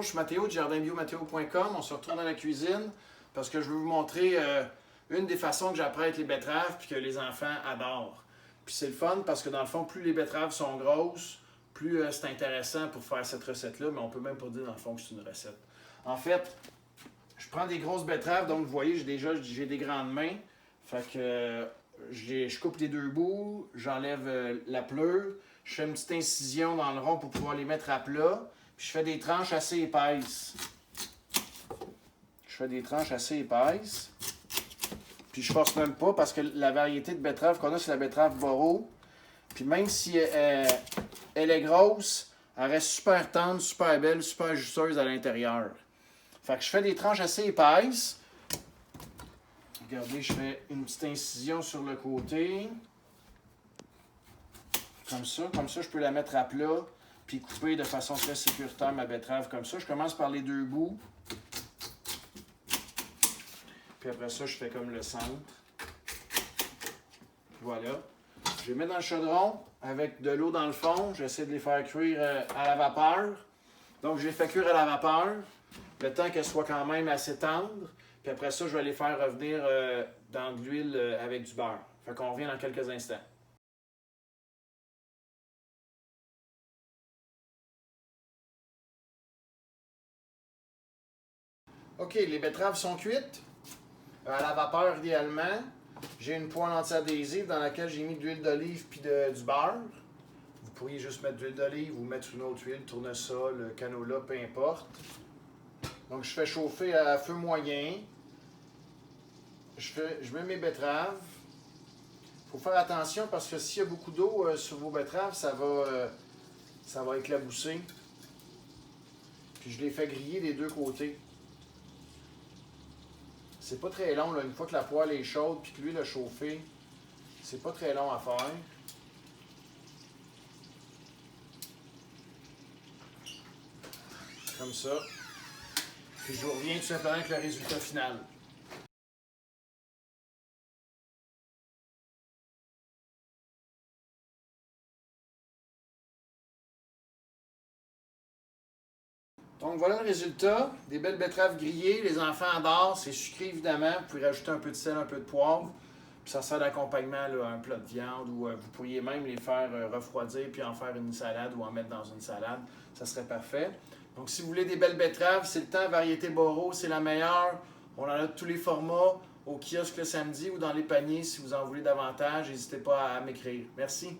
Je suis Mathéo de jardinbiomathéo.com. On se retrouve dans la cuisine parce que je veux vous montrer une des façons que j'apprête les betteraves et que les enfants adorent. Puis c'est le fun parce que dans le fond, plus les betteraves sont grosses, plus c'est intéressant pour faire cette recette-là, mais on peut même pas dire dans le fond que c'est une recette. En fait, je prends des grosses betteraves, donc vous voyez, j'ai des grandes mains. Fait que je coupe les deux bouts, j'enlève la pleure, je fais une petite incision dans le rond pour pouvoir les mettre à plat. Puis je fais des tranches assez épaisses. Puis je force même pas parce que la variété de betterave qu'on a, c'est la betterave Boro. Puis même si elle est grosse, elle reste super tendre, super belle, super justeuse à l'intérieur. Fait que je fais des tranches assez épaisses. Regardez, je fais une petite incision sur le côté. Comme ça, je peux la mettre à plat. Puis couper de façon très sécuritaire ma betterave comme ça. Je commence par les deux bouts. Puis après ça, je fais comme le centre. Voilà. Je les mets dans le chaudron avec de l'eau dans le fond. J'essaie de les faire cuire à la vapeur. Donc, je les fais cuire à la vapeur, le temps qu'elles soient quand même assez tendres. Puis après ça, je vais les faire revenir dans de l'huile avec du beurre. Fait qu'on revient dans quelques instants. OK, les betteraves sont cuites. À la vapeur, idéalement. J'ai une poêle anti-adhésive dans laquelle j'ai mis de l'huile d'olive puis du beurre. Vous pourriez juste mettre de l'huile d'olive ou mettre une autre huile, tournesol, canola, peu importe. Donc, je fais chauffer à feu moyen. Je mets mes betteraves. Il faut faire attention parce que s'il y a beaucoup d'eau sur vos betteraves, ça va éclabousser. Puis je les fais griller des deux côtés. C'est pas très long, là, une fois que la poêle est chaude et que l'huile a chauffé, c'est pas très long à faire. Comme ça. Puis je vous reviens tout simplement avec le résultat final. Donc voilà le résultat, des belles betteraves grillées, les enfants adorent, c'est sucré évidemment, vous pouvez rajouter un peu de sel, un peu de poivre, puis ça sert d'accompagnement à un plat de viande ou vous pourriez même les faire refroidir puis en faire une salade ou en mettre dans une salade, ça serait parfait. Donc si vous voulez des belles betteraves, c'est le temps, variété Boro, c'est la meilleure, on en a de tous les formats, au kiosque le samedi ou dans les paniers si vous en voulez davantage, n'hésitez pas à m'écrire. Merci.